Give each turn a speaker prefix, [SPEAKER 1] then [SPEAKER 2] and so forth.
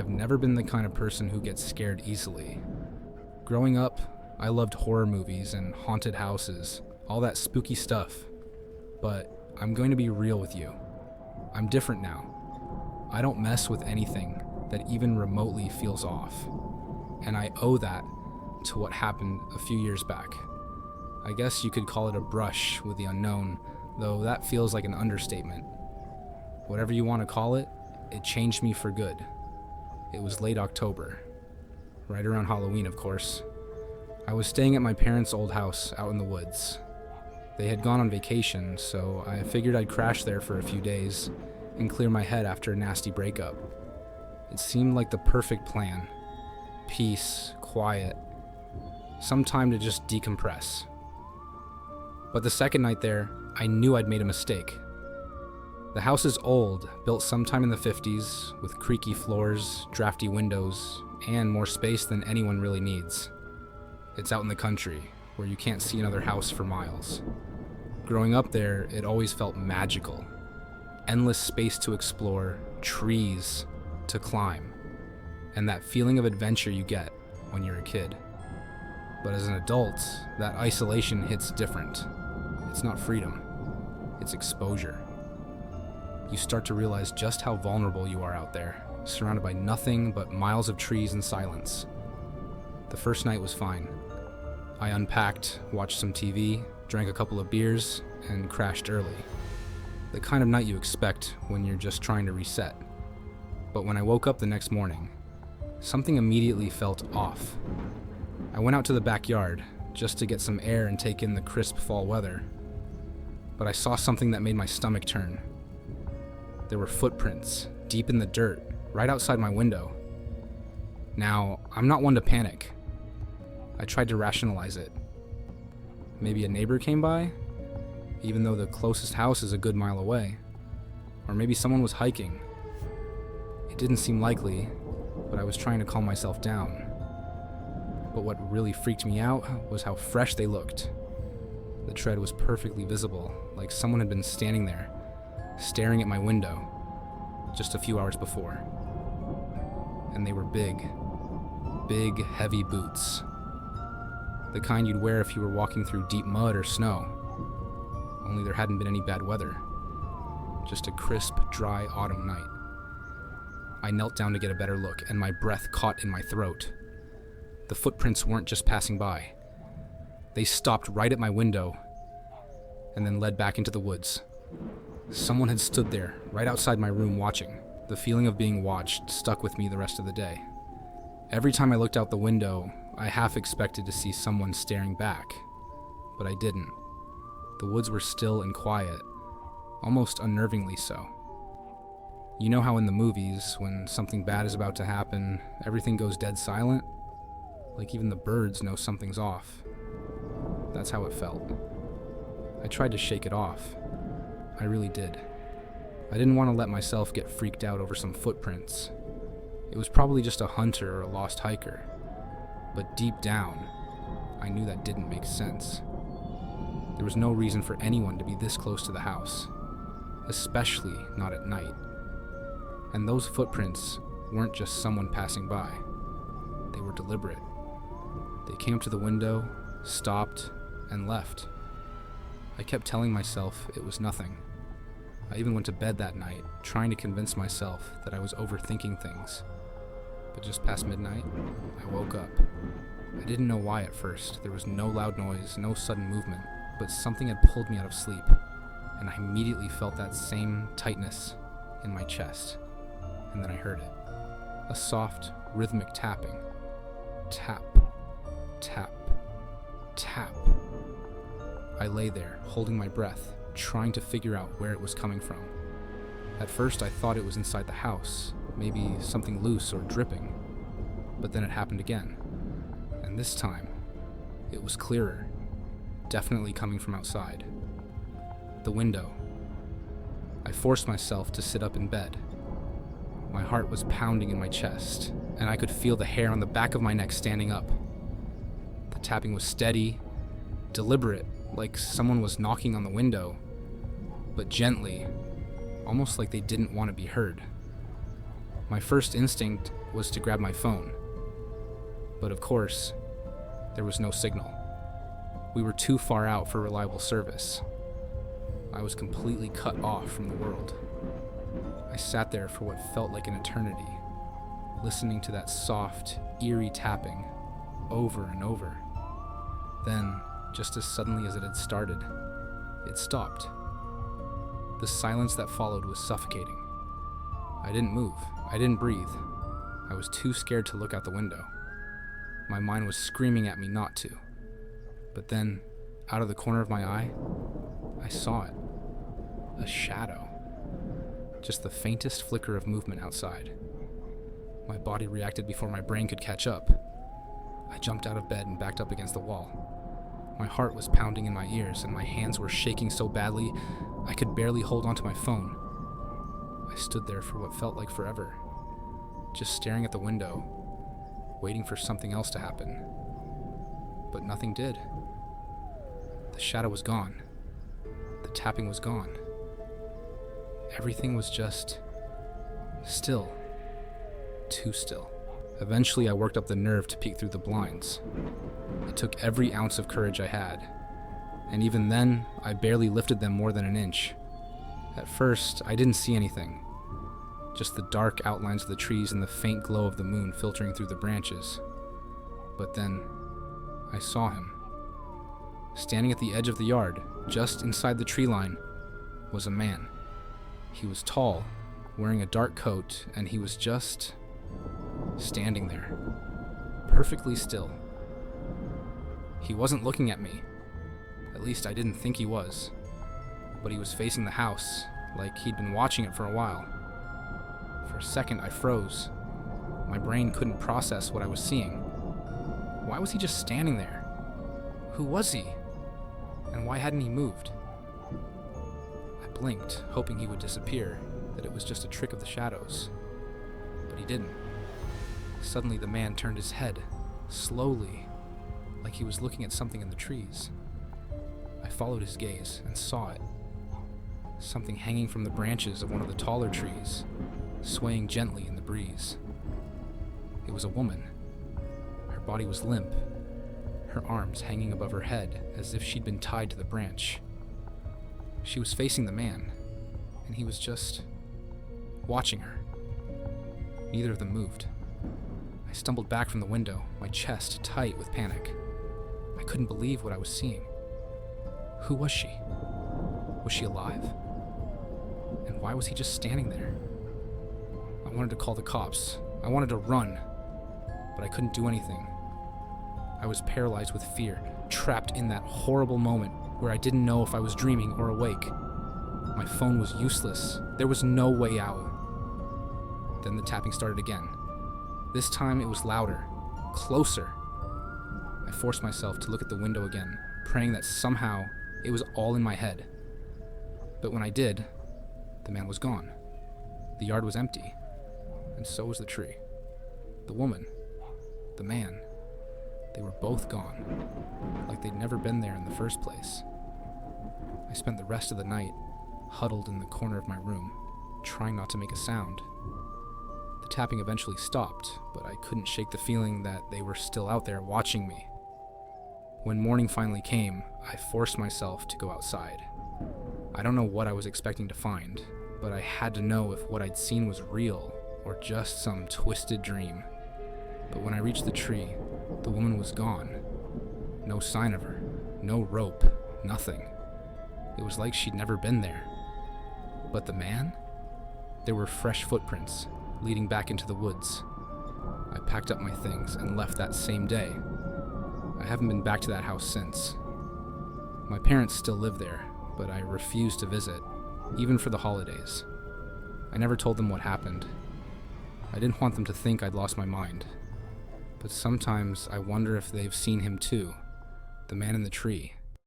[SPEAKER 1] I've never been the kind of person who gets scared easily. Growing up, I loved horror movies and haunted houses, all that spooky stuff. But I'm going to be real with you. I'm different now. I don't mess with anything that even remotely feels off. And I owe that to what happened a few years back. I guess you could call it a brush with the unknown, though that feels like an understatement. Whatever you want to call it, it changed me for good. It was late October. Right around Halloween, of course. I was staying at my parents' old house out in the woods. They had gone on vacation, so I figured I'd crash there for a few days and clear my head after a nasty breakup. It seemed like the perfect plan. Peace, quiet, some time to just decompress. But the second night there, I knew I'd made a mistake. The house is old, built sometime in the 50s, with creaky floors, drafty windows, and more space than anyone really needs. It's out in the country, where you can't see another house for miles. Growing up there, it always felt magical. Endless space to explore, trees to climb, and that feeling of adventure you get when you're a kid. But as an adult, that isolation hits different. It's not freedom, it's exposure. You start to realize just how vulnerable you are out there, surrounded by nothing but miles of trees and silence. The first night was fine. I unpacked, watched some TV, drank a couple of beers, and crashed early. The kind of night you expect when you're just trying to reset. But when I woke up the next morning, something immediately felt off. I went out to the backyard just to get some air and take in the crisp fall weather. But I saw something that made my stomach turn. There were footprints, deep in the dirt, right outside my window. Now, I'm not one to panic. I tried to rationalize it. Maybe a neighbor came by, even though the closest house is a good mile away. Or maybe someone was hiking. It didn't seem likely, but I was trying to calm myself down. But what really freaked me out was how fresh they looked. The tread was perfectly visible, like someone had been standing there, staring at my window, just a few hours before. And they were big, heavy boots. The kind you'd wear if you were walking through deep mud or snow. Only there hadn't been any bad weather. Just a crisp, dry autumn night. I knelt down to get a better look, and my breath caught in my throat. The footprints weren't just passing by. They stopped right at my window, and then led back into the woods. Someone had stood there, right outside my room watching. The feeling of being watched stuck with me the rest of the day. Every time I looked out the window, I half expected to see someone staring back, but I didn't. The woods were still and quiet, almost unnervingly so. You know how in the movies, when something bad is about to happen, everything goes dead silent? Like even the birds know something's off. That's how it felt. I tried to shake it off. I really did. I didn't want to let myself get freaked out over some footprints. It was probably just a hunter or a lost hiker. But deep down, I knew that didn't make sense. There was no reason for anyone to be this close to the house, especially not at night. And those footprints weren't just someone passing by. They were deliberate. They came up to the window, stopped, and left. I kept telling myself it was nothing. I even went to bed that night, trying to convince myself that I was overthinking things. But just past midnight, I woke up. I didn't know why at first. There was no loud noise, no sudden movement, but something had pulled me out of sleep, and I immediately felt that same tightness in my chest. And then I heard it. A soft, rhythmic tapping. Tap, tap, tap. I lay there, holding my breath, trying to figure out where it was coming from. At first I thought it was inside the house, maybe something loose or dripping. But then it happened again. And this time, it was clearer, definitely coming from outside. The window. I forced myself to sit up in bed. My heart was pounding in my chest, and I could feel the hair on the back of my neck standing up. The tapping was steady, deliberate, like someone was knocking on the window, but gently, almost like they didn't want to be heard. My first instinct was to grab my phone. But of course, there was no signal. We were too far out for reliable service. I was completely cut off from the world. I sat there for what felt like an eternity, listening to that soft, eerie tapping over and over. Then, just as suddenly as it had started, it stopped. The silence that followed was suffocating. I didn't move. I didn't breathe. I was too scared to look out the window. My mind was screaming at me not to. But then, out of the corner of my eye, I saw it. A shadow. Just the faintest flicker of movement outside. My body reacted before my brain could catch up. I jumped out of bed and backed up against the wall. My heart was pounding in my ears, and my hands were shaking so badly I could barely hold onto my phone. I stood there for what felt like forever, just staring at the window, waiting for something else to happen. But nothing did. The shadow was gone. The tapping was gone. Everything was just still. Too still. Eventually, I worked up the nerve to peek through the blinds. It took every ounce of courage I had, and even then, I barely lifted them more than an inch. At first, I didn't see anything. Just the dark outlines of the trees and the faint glow of the moon filtering through the branches. But then, I saw him. Standing at the edge of the yard, just inside the tree line, was a man. He was tall, wearing a dark coat, and he was just standing there, perfectly still. He wasn't looking at me. At least I didn't think he was. But he was facing the house, like he'd been watching it for a while. For a second, I froze. My brain couldn't process what I was seeing. Why was he just standing there? Who was he? And why hadn't he moved? I blinked, hoping he would disappear, that it was just a trick of the shadows. But he didn't. Suddenly the man turned his head, slowly, like he was looking at something in the trees. I followed his gaze and saw it. Something hanging from the branches of one of the taller trees, swaying gently in the breeze. It was a woman. Her body was limp, her arms hanging above her head as if she'd been tied to the branch. She was facing the man, and he was just watching her. Neither of them moved. I stumbled back from the window, my chest tight with panic. I couldn't believe what I was seeing. Who was she? Was she alive? And why was he just standing there? I wanted to call the cops. I wanted to run, but I couldn't do anything. I was paralyzed with fear, trapped in that horrible moment where I didn't know if I was dreaming or awake. My phone was useless. There was no way out. Then the tapping started again. This time it was louder, closer. I forced myself to look at the window again, praying that somehow it was all in my head. But when I did, the man was gone. The yard was empty, and so was the tree. The woman, the man, they were both gone, like they'd never been there in the first place. I spent the rest of the night huddled in the corner of my room, trying not to make a sound. The tapping eventually stopped, but I couldn't shake the feeling that they were still out there watching me. When morning finally came, I forced myself to go outside. I don't know what I was expecting to find, but I had to know if what I'd seen was real or just some twisted dream. But when I reached the tree, the woman was gone. No sign of her, no rope, nothing. It was like she'd never been there. But the man? There were fresh footprints leading back into the woods. I packed up my things and left that same day. I haven't been back to that house since. My parents still live there, but I refused to visit, even for the holidays. I never told them what happened. I didn't want them to think I'd lost my mind. But sometimes I wonder if they've seen him too, the man in the tree.